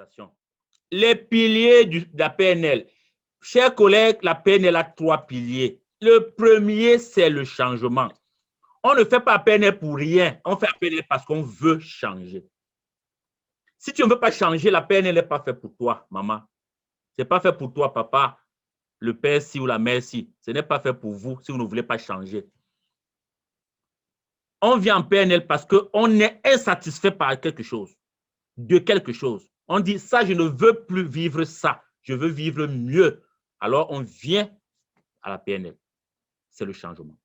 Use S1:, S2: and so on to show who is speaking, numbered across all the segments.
S1: présentation. Les piliers de la PNL. Chers collègues, la PNL a 3 piliers. Le premier, c'est le changement. On ne fait pas PNL pour rien. On fait PNL parce qu'on veut changer. Si tu ne veux pas changer, la PNL n'est pas faite pour toi, maman. Ce n'est pas fait pour toi, papa, le père ci ou la mère ci. Ce n'est pas fait pour vous si vous ne voulez pas changer. On vient en PNL parce qu'on est insatisfait par quelque chose, de quelque chose. On dit, ça, je ne veux plus vivre ça. Je veux vivre mieux. Alors, on vient à la PNL. C'est le changement.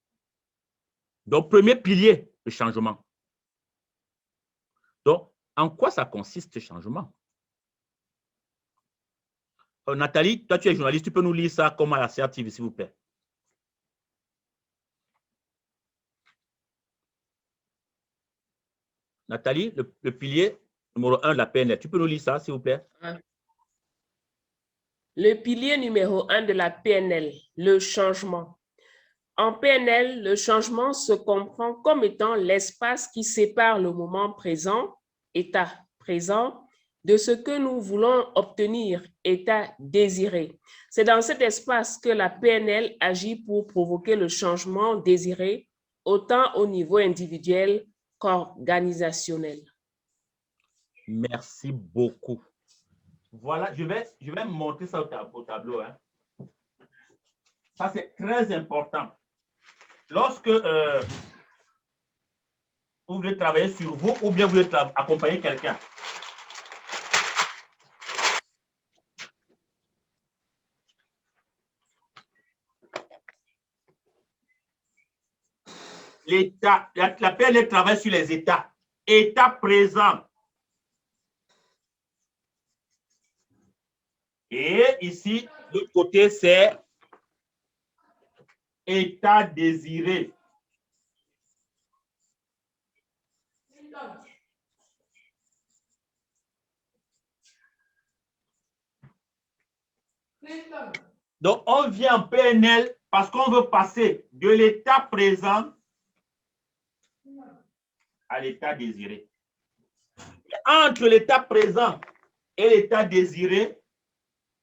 S1: Donc, premier pilier, le changement. Donc, en quoi ça consiste, ce changement? Nathalie, toi, tu es journaliste, tu peux nous lire ça comme à la CRTV, s'il vous plaît. Nathalie, le pilier numéro 1 de la PNL, tu peux nous lire ça, s'il vous plaît?
S2: Le pilier numéro 1 de la PNL, le changement. En PNL, le changement se comprend comme étant l'espace qui sépare le moment présent, état présent, de ce que nous voulons obtenir, état désiré. C'est dans cet espace que la PNL agit pour provoquer le changement désiré, autant au niveau individuel qu'organisationnel.
S1: Merci beaucoup. Voilà, je vais montrer ça au tableau. Hein. Ça, c'est très important. Lorsque vous voulez travailler sur vous ou bien vous voulez accompagner quelqu'un, l'état, la PNL travaille sur les états. État présent. Et ici, de l'autre côté, c'est état désiré. Donc, on vient en PNL parce qu'on veut passer de l'état présent à l'état désiré. Entre l'état présent et l'état désiré,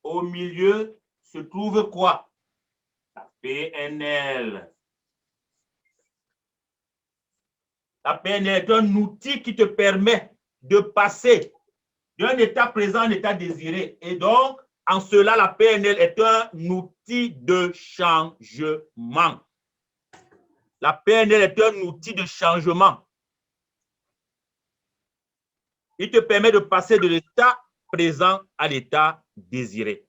S1: au milieu se trouve quoi? La PNL. La PNL est un outil qui te permet de passer d'un état présent à un état désiré. Et donc, en cela, la PNL est un outil de changement. La PNL est un outil de changement. Il te permet de passer de l'état présent à l'état désiré.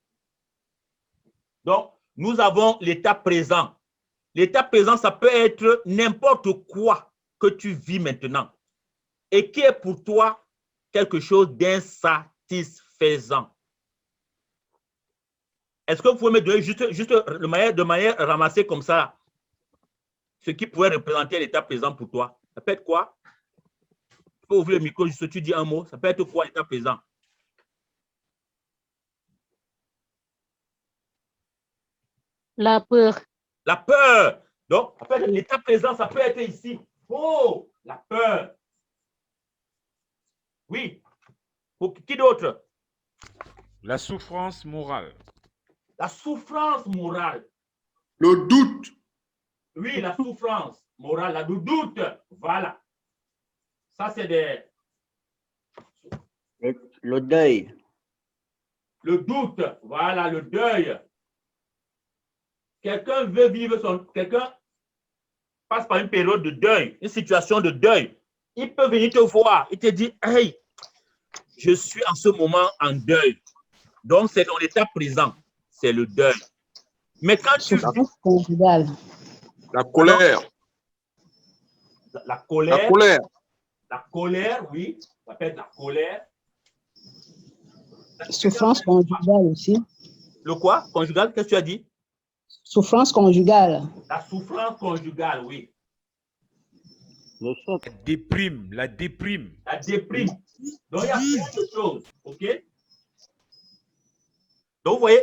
S1: Donc, nous avons l'état présent. L'état présent, ça peut être n'importe quoi que tu vis maintenant et qui est pour toi quelque chose d'insatisfaisant. Est-ce que vous pouvez me donner juste de manière ramassée comme ça, ce qui pourrait représenter l'état présent pour toi? Ça peut être quoi? Tu peux ouvrir le micro, juste tu dis un mot. Ça peut être quoi l'état présent?
S3: La peur.
S1: La peur. Donc, l'état présent, ça peut être ici. Oh, la peur. Oui. Pour qui d'autre?
S4: La souffrance morale.
S1: La souffrance morale.
S5: Le doute.
S1: Oui, la souffrance morale, le doute. Voilà. Ça, c'est des...
S6: Le deuil.
S1: Le doute. Voilà, le deuil. Quelqu'un veut vivre quelqu'un passe par une période de deuil, une situation de deuil. Il peut venir te voir. Il te dit, hey, je suis en ce moment en deuil. Donc, c'est dans l'état présent. C'est le deuil. Mais quand tu vis...
S3: conjugale.
S5: La colère.
S1: La colère.
S5: La colère.
S1: La colère, oui. Ça peut être la colère.
S3: Souffrance conjugale aussi.
S1: Le quoi? Conjugale, qu'est-ce que tu as dit?
S3: Souffrance conjugale.
S1: La souffrance conjugale, oui.
S6: Le choc.
S4: La déprime. La déprime.
S1: La déprime. Donc, il y a plein de choses. OK? Donc, vous voyez,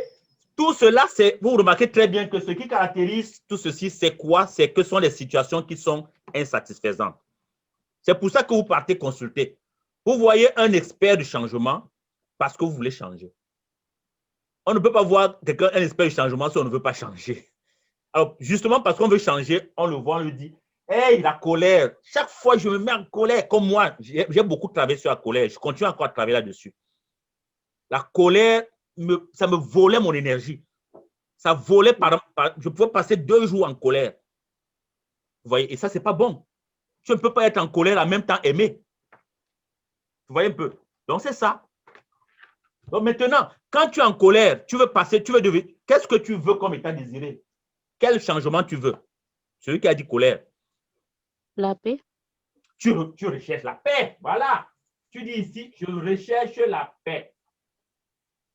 S1: tout cela, vous remarquez très bien que ce qui caractérise tout ceci, c'est quoi? C'est que ce sont les situations qui sont insatisfaisantes. C'est pour ça que vous partez consulter. Vous voyez un expert du changement, parce que vous voulez changer. On ne peut pas voir quelqu'un, un espèce de changement, si on ne veut pas changer. Alors, justement, parce qu'on veut changer, on le voit, on lui dit, hey, la colère. Chaque fois, je me mets en colère. Comme moi, j'ai beaucoup travaillé sur la colère. Je continue encore à travailler là-dessus. La colère, ça me volait mon énergie. Ça volait je pouvais passer 2 jours en colère. Vous voyez, et ça, c'est pas bon. Tu ne peux pas être en colère en même temps aimer. Vous voyez un peu. Donc, c'est ça. Donc, maintenant, quand tu es en colère, tu veux passer, tu veux devenir. Qu'est-ce que tu veux comme état désiré? Quel changement tu veux? Celui qui a dit colère.
S3: La paix.
S1: Tu recherches la paix. Voilà. Tu dis ici, je recherche la paix.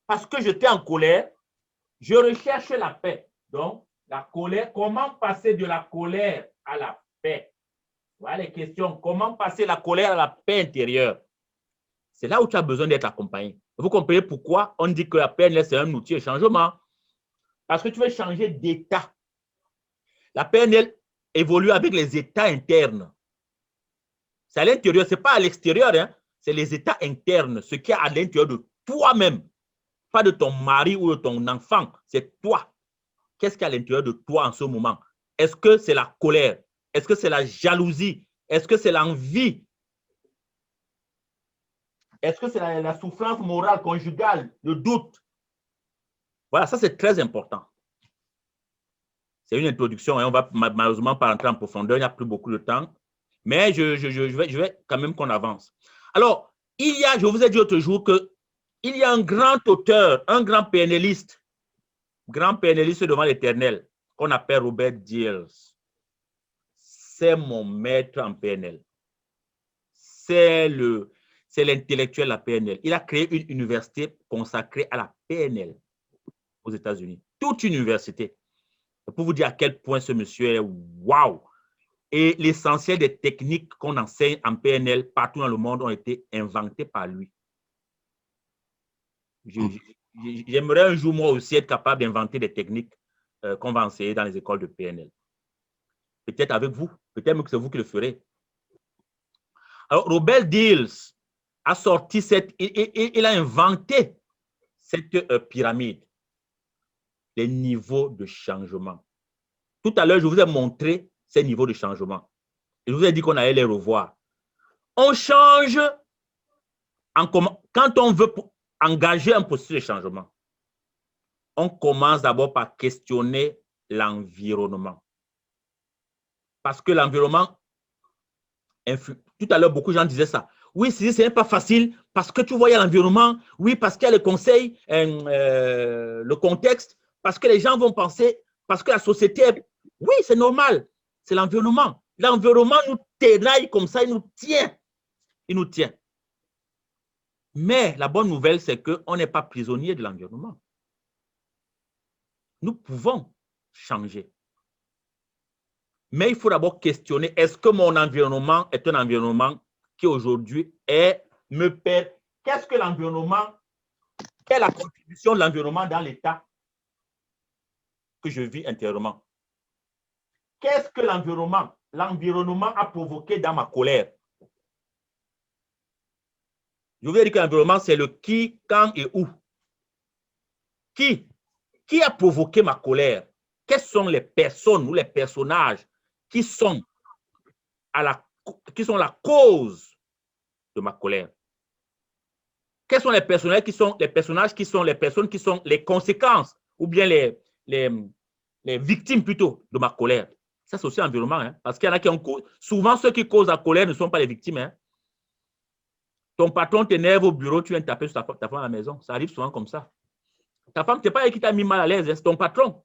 S1: Parce que j'étais en colère, je recherche la paix. Donc, la colère, comment passer de la colère à la paix? Voilà les questions. Comment passer la colère à la paix intérieure? C'est là où tu as besoin d'être accompagné. Vous comprenez pourquoi on dit que la PNL, c'est un outil de changement? Parce que tu veux changer d'état. La PNL évolue avec les états internes. C'est à l'intérieur, ce n'est pas à l'extérieur, hein? C'est les états internes, ce qui est à l'intérieur de toi-même. Pas de ton mari ou de ton enfant, c'est toi. Qu'est-ce qu'il y a à l'intérieur de toi en ce moment? Est-ce que c'est la colère? Est-ce que c'est la jalousie? Est-ce que c'est l'envie? Est-ce que c'est la souffrance morale, conjugale, le doute? Voilà, ça c'est très important. C'est une introduction, hein. On ne va malheureusement pas rentrer en profondeur, il n'y a plus beaucoup de temps. Mais je vais quand même qu'on avance. Alors, je vous ai dit l'autre jour qu'il y a un grand auteur, un grand PNListe devant l'Éternel, qu'on appelle Robert Dills. C'est mon maître en PNL. C'est l'intellectuel de la PNL. Il a créé une université consacrée à la PNL aux États-Unis. Toute une université. Pour vous dire à quel point ce monsieur est waouh. Et l'essentiel des techniques qu'on enseigne en PNL partout dans le monde ont été inventées par lui. J'aimerais un jour, moi aussi, être capable d'inventer des techniques qu'on va enseigner dans les écoles de PNL. Peut-être avec vous. Peut-être que c'est vous qui le ferez. Alors, Robert Dills a sorti il a inventé cette pyramide, les niveaux de changement. Tout à l'heure, je vous ai montré ces niveaux de changement. Je vous ai dit qu'on allait les revoir. On change quand on veut engager un processus de changement. On commence d'abord par questionner l'environnement. Parce que l'environnement influe. Tout à l'heure, beaucoup de gens disaient ça. Oui, ce n'est pas facile parce que tu vois, il y a l'environnement. Oui, parce qu'il y a le conseil, le contexte. Parce que les gens vont penser, parce que la société, oui, c'est normal. C'est l'environnement. L'environnement nous ténaille comme ça, il nous tient. Il nous tient. Mais la bonne nouvelle, c'est qu'on n'est pas prisonnier de l'environnement. Nous pouvons changer. Mais il faut d'abord questionner, est-ce que mon environnement est un environnement qui aujourd'hui me permet? Qu'est-ce que l'environnement, quelle est la contribution de l'environnement dans l'état que je vis intérieurement? Qu'est-ce que l'environnement a provoqué dans ma colère? Je vous ai dit que l'environnement, c'est le qui, quand et où. Qui a provoqué ma colère? Quelles sont les personnes ou les personnages qui sont la cause de ma colère? Quels sont les personnages qui sont les personnes qui sont les conséquences ou bien les victimes plutôt de ma colère? Ça, c'est aussi l'environnement, hein, parce qu'il y en a qui ont cause. Souvent, ceux qui causent la colère ne sont pas les victimes. Hein. Ton patron t'énerve au bureau, tu viens taper sur ta femme à la maison. Ça arrive souvent comme ça. Ta femme, ce n'est pas elle qui t'a mis mal à l'aise, c'est ton patron.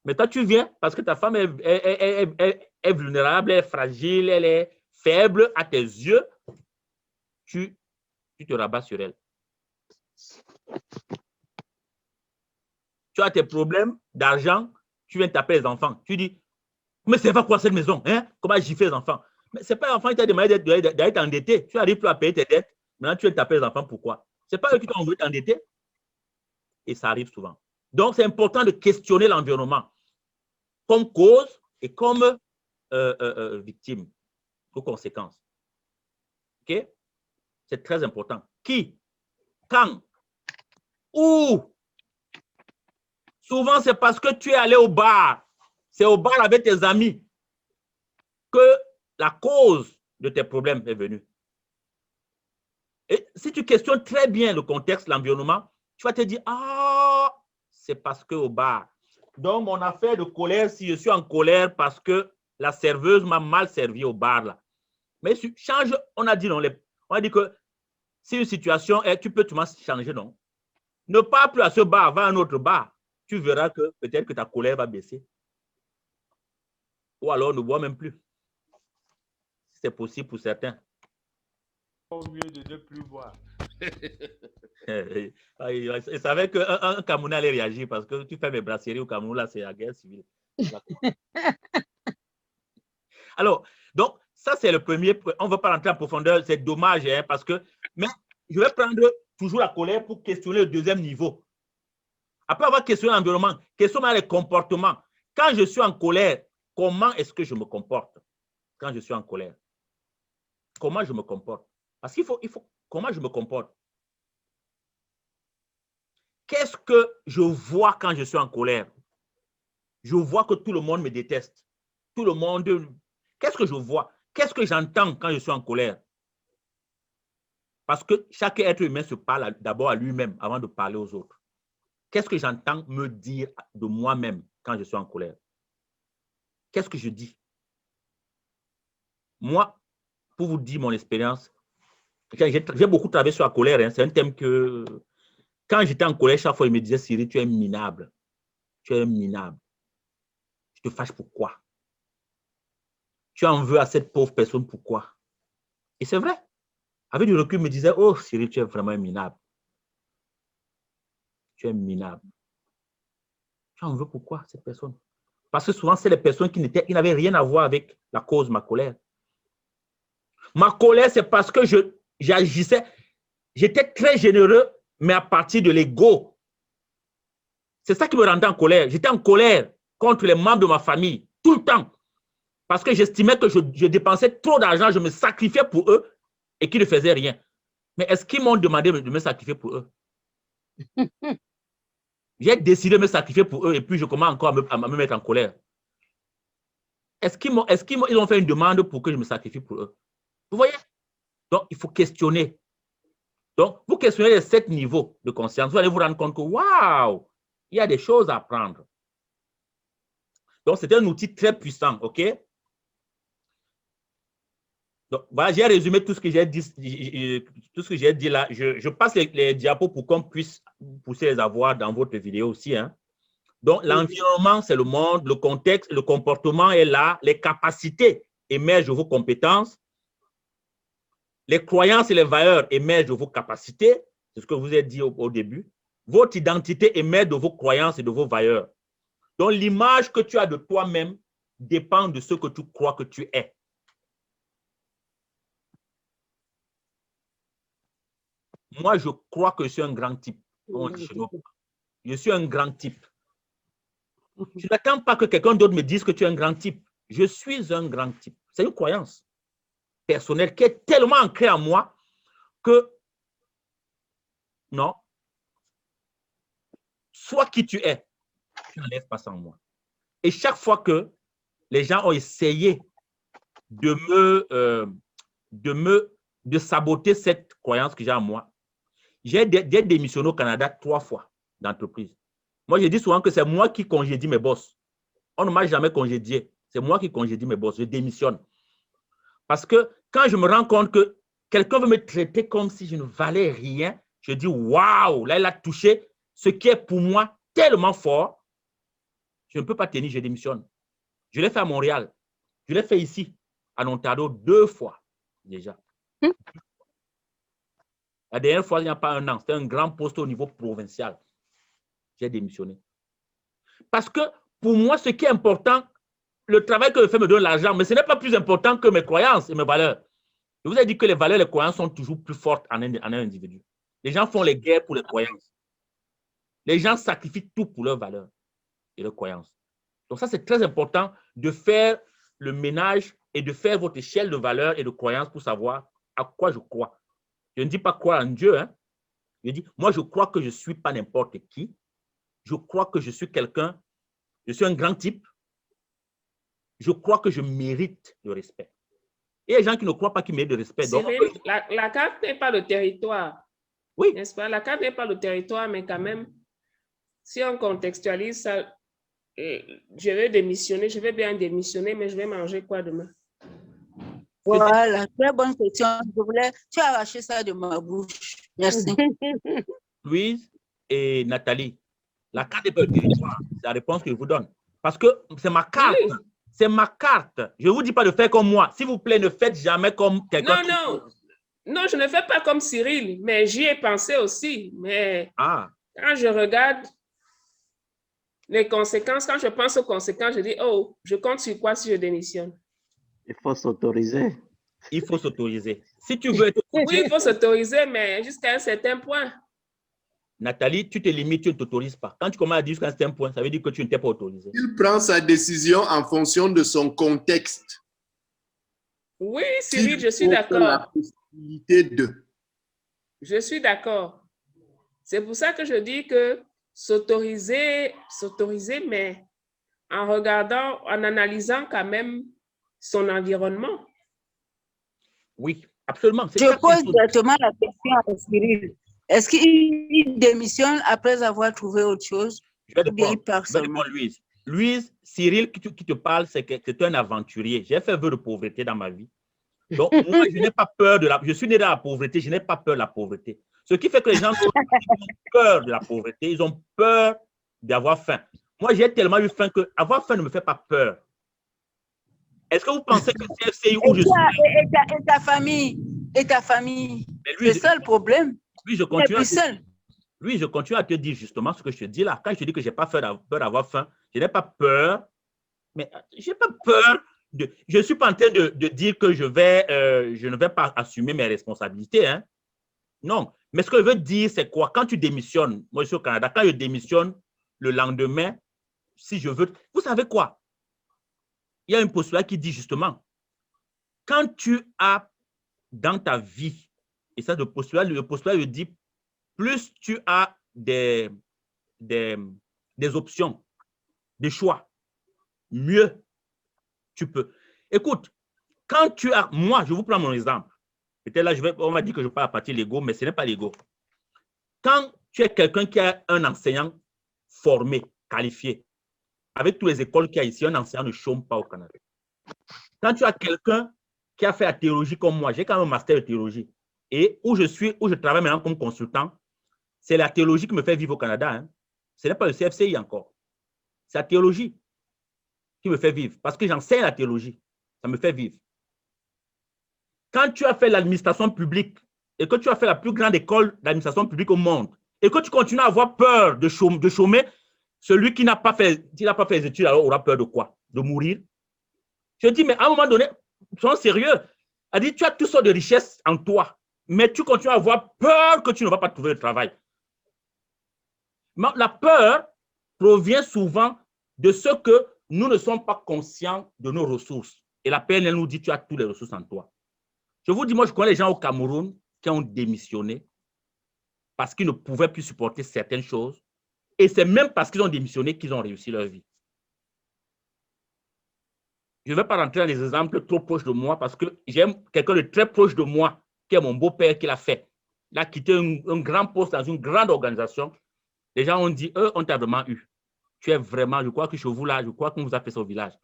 S1: Mais toi, tu viens parce que ta femme est vulnérable, elle est fragile, elle est faible à tes yeux. Tu te rabats sur elle. Tu as tes problèmes d'argent, tu viens taper les enfants. Tu dis, mais c'est pas quoi cette maison? Hein? Comment gifler les enfants? Mais ce n'est pas l'enfant qui t'a demandé d'être endetté. Tu n'arrives plus à payer tes dettes. Maintenant, tu viens taper les enfants. Pourquoi? Ce n'est pas eux qui t'ont envoyé t'endetter. Et ça arrive souvent. Donc, c'est important de questionner l'environnement comme cause et comme victime, aux conséquences. OK? C'est très important. Qui Quand? Où? Souvent, c'est parce que tu es allé au bar. C'est au bar avec tes amis que la cause de tes problèmes est venue. Et si tu questionnes très bien le contexte, l'environnement, tu vas te dire, ah, c'est parce qu'au bar. Donc, mon affaire de colère, si je suis en colère parce que la serveuse m'a mal servi au bar, là. Mais change, on a dit non, on a dit que si une situation est, tu peux tout le monde changer, non? Ne pars plus à ce bar, va à un autre bar. Tu verras que peut-être que ta colère va baisser. Ou alors ne bois même plus. C'est possible pour certains.
S4: Au mieux de ne plus boire.
S1: Il savait qu'un Camerounais allait réagir parce que tu fais mes brasseries au Cameroun, là, c'est la guerre civile. Alors, donc, ça, c'est le premier. On ne va pas rentrer en profondeur, c'est dommage, hein, parce que. Mais je vais prendre toujours la colère pour questionner le deuxième niveau. Après avoir questionné l'environnement, questionner les comportements. Quand je suis en colère, comment est-ce que je me comporte quand je suis en colère? Comment je me comporte? Parce qu'il faut, comment je me comporte? Qu'est-ce que je vois quand je suis en colère? Je vois que tout le monde me déteste. Tout le monde... Qu'est-ce que je vois? Qu'est-ce que j'entends quand je suis en colère? Parce que chaque être humain se parle d'abord à lui-même avant de parler aux autres. Qu'est-ce que j'entends me dire de moi-même quand je suis en colère? Qu'est-ce que je dis? Moi, pour vous dire mon expérience, j'ai beaucoup travaillé sur la colère. Hein. C'est un thème que, quand j'étais en colère, chaque fois, il me disait, Cyril, tu es minable. Tu es minable. Tu te fâches pourquoi? Tu en veux à cette pauvre personne pourquoi? Et c'est vrai. Avec du recul, il me disait, oh, Cyril, tu es vraiment minable. Tu es minable. Tu en veux pourquoi, cette personne? Parce que souvent, c'est les personnes qui n'avaient rien à voir avec la cause de ma colère. Ma colère, c'est parce que j'agissais, j'étais très généreux, mais à partir de l'ego. C'est ça qui me rendait en colère. J'étais en colère contre les membres de ma famille, tout le temps. Parce que j'estimais que je dépensais trop d'argent, je me sacrifiais pour eux et qu'ils ne faisaient rien. Mais est-ce qu'ils m'ont demandé de me sacrifier pour eux? J'ai décidé de me sacrifier pour eux et puis je commence encore à me mettre en colère. Est-ce qu'ils ont fait une demande pour que je me sacrifie pour eux? Vous voyez? Donc, il faut questionner. Donc, vous questionnez les 7 niveaux de conscience. Vous allez vous rendre compte que, waouh, il y a des choses à apprendre. Donc, c'est un outil très puissant, OK? Donc, voilà, j'ai résumé tout ce que j'ai dit, là. Je passe les diapos pour qu'on puisse pousser les avoir dans votre vidéo aussi. Hein. Donc, l'environnement, c'est le monde, le contexte, le comportement est là, les capacités émergent de vos compétences, les croyances et les valeurs émergent de vos capacités, c'est ce que je vous ai dit au début. Votre identité émerge de vos croyances et de vos valeurs. Donc, l'image que tu as de toi-même dépend de ce que tu crois que tu es. Moi, je crois que je suis un grand type. Je suis un grand type. Je n'attends pas que quelqu'un d'autre me dise que tu es un grand type. Je suis un grand type. C'est une croyance personnelle qui est tellement ancrée en moi que non, sois qui tu es, tu n'enlèves pas ça en moi. Et chaque fois que les gens ont essayé de saboter cette croyance que j'ai en moi, j'ai démissionné au Canada 3 fois d'entreprise. Moi, je dis souvent que c'est moi qui congédie mes boss. On ne m'a jamais congédié. C'est moi qui congédie mes boss. Je démissionne. Parce que quand je me rends compte que quelqu'un veut me traiter comme si je ne valais rien, je dis waouh, là, il a touché ce qui est pour moi tellement fort. Je ne peux pas tenir, je démissionne. Je l'ai fait à Montréal. Je l'ai fait ici, en Ontario, 2 fois déjà. La dernière fois, il n'y a pas un an. C'était un grand poste au niveau provincial. J'ai démissionné. Parce que pour moi, ce qui est important, le travail que je fais me donne l'argent, mais ce n'est pas plus important que mes croyances et mes valeurs. Je vous ai dit que les valeurs et les croyances sont toujours plus fortes en un individu. Les gens font les guerres pour les croyances. Les gens sacrifient tout pour leurs valeurs et leurs croyances. Donc ça, c'est très important de faire le ménage et de faire votre échelle de valeurs et de croyances pour savoir à quoi je crois. Je ne dis pas croire en Dieu, hein, Je dis, moi, je crois que je ne suis pas n'importe qui. Je crois que je suis quelqu'un, je suis un grand type. Je crois que je mérite le respect. Et il y a des gens qui ne croient pas qu'ils méritent le respect. Donc,
S2: Cyril, la carte n'est pas le territoire.
S1: oui.
S2: N'est-ce pas? La carte n'est pas le territoire, mais quand même, si on contextualise ça, je vais démissionner, je vais bien démissionner, mais je vais manger quoi demain?
S7: Voilà, très bonne question. Tu as arraché ça de ma bouche. Merci.
S1: Louise et Nathalie, la carte n'est pas le territoire. C'est la réponse que je vous donne. Parce que c'est ma carte.
S2: Oui.
S1: C'est ma carte. Je ne vous dis pas de faire comme moi. S'il vous plaît, ne faites jamais comme quelqu'un.
S2: Non, je ne fais pas comme Cyril, mais j'y ai pensé aussi. Mais quand je regarde les conséquences, quand je pense aux conséquences, je dis, oh, je compte sur quoi si je démissionne?
S6: Il faut s'autoriser.
S1: Il faut s'autoriser. Si tu veux être...
S2: Oui, il faut s'autoriser, mais jusqu'à un certain point.
S1: Nathalie, tu te limites, tu ne t'autorises pas. Quand tu commences à dire jusqu'à un certain point, ça veut dire que tu ne t'es pas autorisé.
S5: Il prend sa décision en fonction de son contexte.
S2: Oui, Cyril, je suis
S5: La
S2: d'accord.
S5: possibilité de.
S2: Je suis d'accord. C'est pour ça que je dis que s'autoriser, mais en regardant, en analysant quand même son environnement.
S1: Oui, absolument.
S7: Je pose directement la question à Cyril. Est-ce qu'il démissionne après avoir trouvé autre chose?
S1: Je vais répondre, Louise. Louise, Cyril qui te parle, c'est que c'est un aventurier. J'ai fait vœu de pauvreté dans ma vie. Donc, moi, je n'ai pas peur de la... Je suis né dans la pauvreté, je n'ai pas peur de la pauvreté. Ce qui fait que les gens ont peur de la pauvreté, ils ont peur d'avoir faim. Moi, j'ai tellement eu faim que avoir faim ne me fait pas peur. Est-ce que vous pensez que CFCI où je suis...
S7: Et ta famille. C'est ça le problème.
S1: Oui, je continue à te dire justement ce que je te dis là. Quand je te dis que je n'ai pas peur d'avoir faim, je n'ai pas peur, mais je n'ai pas peur de... Je ne suis pas en train de dire que je ne vais pas assumer mes responsabilités. Hein. Non, mais ce que je veux dire, c'est quoi? Quand tu démissionnes, moi je suis au Canada, quand je démissionne le lendemain, si je veux... Vous savez quoi? Il y a un postulat qui dit justement, quand tu as dans ta vie, et ça, le postulat le dit, plus tu as des options, des choix, mieux tu peux. Écoute, quand tu as, moi, je vous prends mon exemple. Peut-être là, on va dire que je parle à partir de l'ego, mais ce n'est pas l'ego. Quand tu es quelqu'un qui a un enseignant formé, qualifié, avec toutes les écoles qu'il y a ici, un enseignant ne chôme pas au Canada. Quand tu as quelqu'un qui a fait la théologie comme moi, j'ai quand même un master de théologie, et où je travaille maintenant comme consultant, c'est la théologie qui me fait vivre au Canada. Hein. Ce n'est pas le CFCI encore. C'est la théologie qui me fait vivre, parce que j'enseigne la théologie. Ça me fait vivre. Quand tu as fait l'administration publique et que tu as fait la plus grande école d'administration publique au monde et que tu continues à avoir peur de chômer, celui qui n'a pas fait les études alors aura peur de quoi? De mourir? Je dis, mais à un moment donné, sois sérieux. Elle dit, tu as toutes sortes de richesses en toi, mais tu continues à avoir peur que tu ne vas pas trouver de travail. Mais la peur provient souvent de ce que nous ne sommes pas conscients de nos ressources. Et la PNL nous dit, tu as toutes les ressources en toi. Je vous dis, moi, je connais les gens au Cameroun qui ont démissionné parce qu'ils ne pouvaient plus supporter certaines choses. Et c'est même parce qu'ils ont démissionné qu'ils ont réussi leur vie. Je ne vais pas rentrer dans les exemples trop proches de moi parce que j'aime quelqu'un de très proche de moi, qui est mon beau-père qui l'a fait. Il a quitté un grand poste dans une grande organisation. Les gens ont dit, on t'a vraiment eu. Tu es vraiment, je crois que chez vous là, je crois qu'on vous a fait ça au village.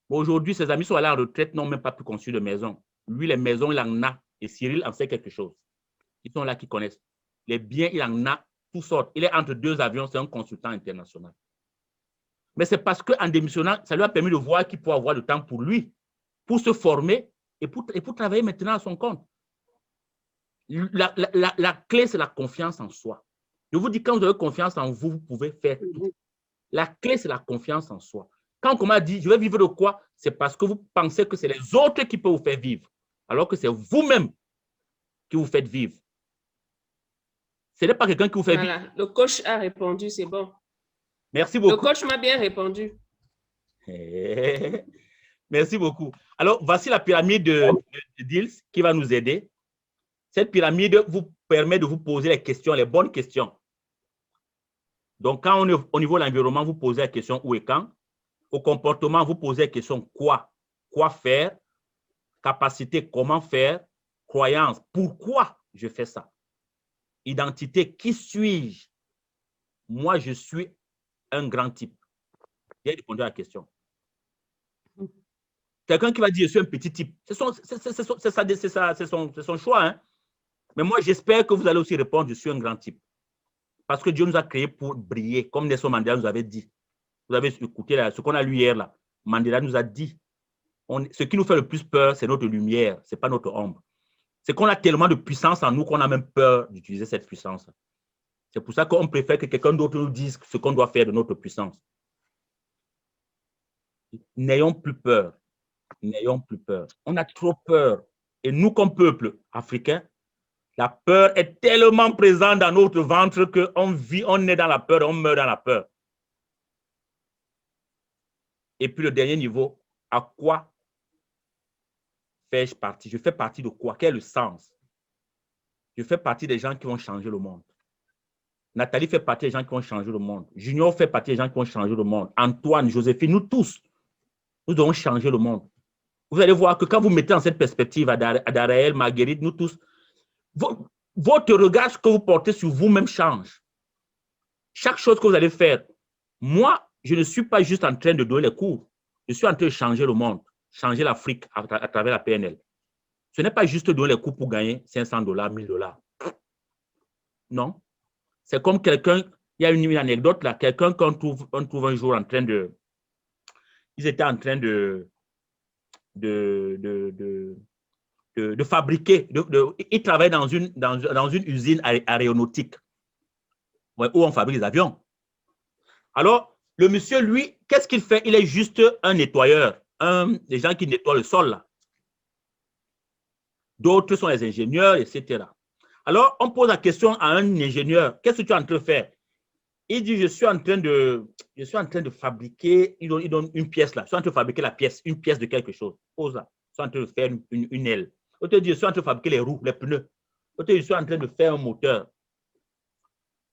S1: Aujourd'hui, ses amis sont allés en retraite, n'ont même pas pu construire de maison. Lui, les maisons, il en a. Et Cyril en sait quelque chose. Ils sont là qui connaissent. Les biens, il en a toutes sortes. Il est entre deux avions, c'est un consultant international. Mais c'est parce qu'en démissionnant, ça lui a permis de voir qu'il peut avoir le temps pour lui, pour se former et pour travailler maintenant à son compte. La clé, c'est la confiance en soi. Je vous dis, quand vous avez confiance en vous, vous pouvez faire tout. La clé, c'est la confiance en soi. Quand on m'a dit, je vais vivre de quoi? C'est parce que vous pensez que c'est les autres qui peuvent vous faire vivre, alors que c'est vous-même qui vous faites vivre. Ce n'est pas quelqu'un qui vous fait vivre.
S2: Le coach a répondu, c'est bon.
S1: Merci beaucoup.
S2: Le coach m'a bien répondu.
S1: Merci beaucoup. Alors, voici la pyramide de Diels qui va nous aider. Cette pyramide, vous permet de vous poser les questions, les bonnes questions. Donc, quand on est au niveau de l'environnement, vous posez la question où et quand. Au comportement, vous posez la question quoi? Quoi faire? Capacité, comment faire? Croyance, pourquoi je fais ça? Identité, qui suis-je? Moi, je suis un grand type. Il a répondu à la question. Quelqu'un qui va dire je suis un petit type, c'est son choix. Hein? Mais moi, j'espère que vous allez aussi répondre je suis un grand type. Parce que Dieu nous a créés pour briller, comme Nelson Mandela nous avait dit. Vous avez écouté là, ce qu'on a lu hier là. Mandela nous a dit ce qui nous fait le plus peur, c'est notre lumière, ce n'est pas notre ombre. C'est qu'on a tellement de puissance en nous qu'on a même peur d'utiliser cette puissance. C'est pour ça qu'on préfère que quelqu'un d'autre nous dise ce qu'on doit faire de notre puissance. N'ayons plus peur. N'ayons plus peur. On a trop peur. Et nous, comme peuple africain, la peur est tellement présente dans notre ventre qu'on vit, on est dans la peur, on meurt dans la peur. Et puis le dernier niveau, à quoi fais-je partie? Je fais partie de quoi? Quel est le sens? Je fais partie des gens qui vont changer le monde. Nathalie fait partie des gens qui vont changer le monde. Junior fait partie des gens qui vont changer le monde. Antoine, Joséphine, nous tous, nous devons changer le monde. Vous allez voir que quand vous mettez en cette perspective, Adaraël, Marguerite, nous tous, votre regard, ce que vous portez sur vous-même change. Chaque chose que vous allez faire, moi, je ne suis pas juste en train de donner les cours. Je suis en train de changer le monde, changer l'Afrique à travers la PNL. Ce n'est pas juste donner les cours pour gagner $500, $1000. Non. C'est comme quelqu'un, il y a une anecdote là, quelqu'un qu'on trouve un jour en train de, ils étaient en train de fabriquer, ils travaillent dans une usine aéronautique où on fabrique des avions. Alors, le monsieur, lui, qu'est-ce qu'il fait? Il est juste un nettoyeur, des gens qui nettoient le sol là. D'autres sont les ingénieurs, etc. Alors, on pose la question à un ingénieur, qu'est-ce que tu es en train de faire? Il dit, je suis en train de fabriquer, il donne une pièce là, je suis en train de fabriquer la pièce, une pièce de quelque chose. Pose là, je suis en train de faire une aile. L'autre dit, je suis en train de fabriquer les roues, les pneus. L'autre dit, je suis en train de faire un moteur.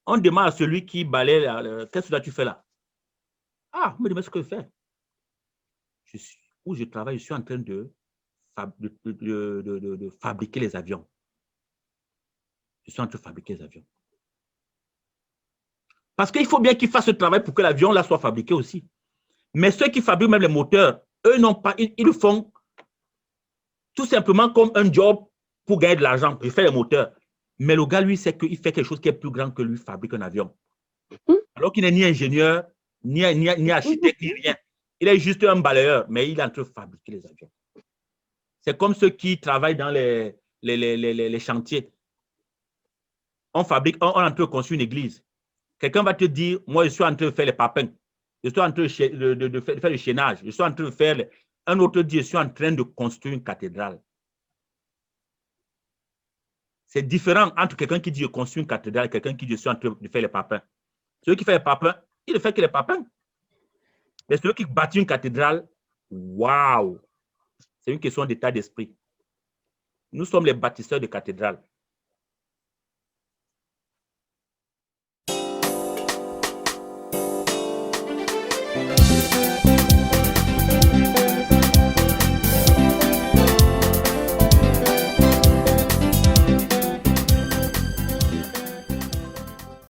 S1: On demande à celui qui balaye, qu'est-ce que tu fais là? Ah, on me demande ce que je fais. Où je travaille, je suis en train de fabriquer les avions. Je suis en train de fabriquer les avions. Parce qu'il faut bien qu'ils fassent ce travail pour que l'avion là soit fabriqué aussi. Mais ceux qui fabriquent même les moteurs, eux n'ont pas, ils le font tout simplement comme un job pour gagner de l'argent. Il fait les moteurs. Mais le gars, lui, c'est qu'il fait quelque chose qui est plus grand que lui fabrique un avion. Alors qu'il n'est ni ingénieur, ni architecte, ni rien. Il est juste un balayeur, mais il est en train de fabriquer les avions. C'est comme ceux qui travaillent dans les chantiers. On est en train de construire une église. Quelqu'un va te dire, moi, je suis en train de faire les papins. Je suis en train de faire le chaînage. Je suis en train de faire... Un autre dit, je suis en train de construire une cathédrale. C'est différent entre quelqu'un qui dit, je construis une cathédrale et quelqu'un qui dit, je suis en train de faire les papins. Celui qui fait les papins, il ne fait que les papins. Mais celui qui bâtit une cathédrale, waouh! C'est une question d'état d'esprit. Nous sommes les bâtisseurs de cathédrales.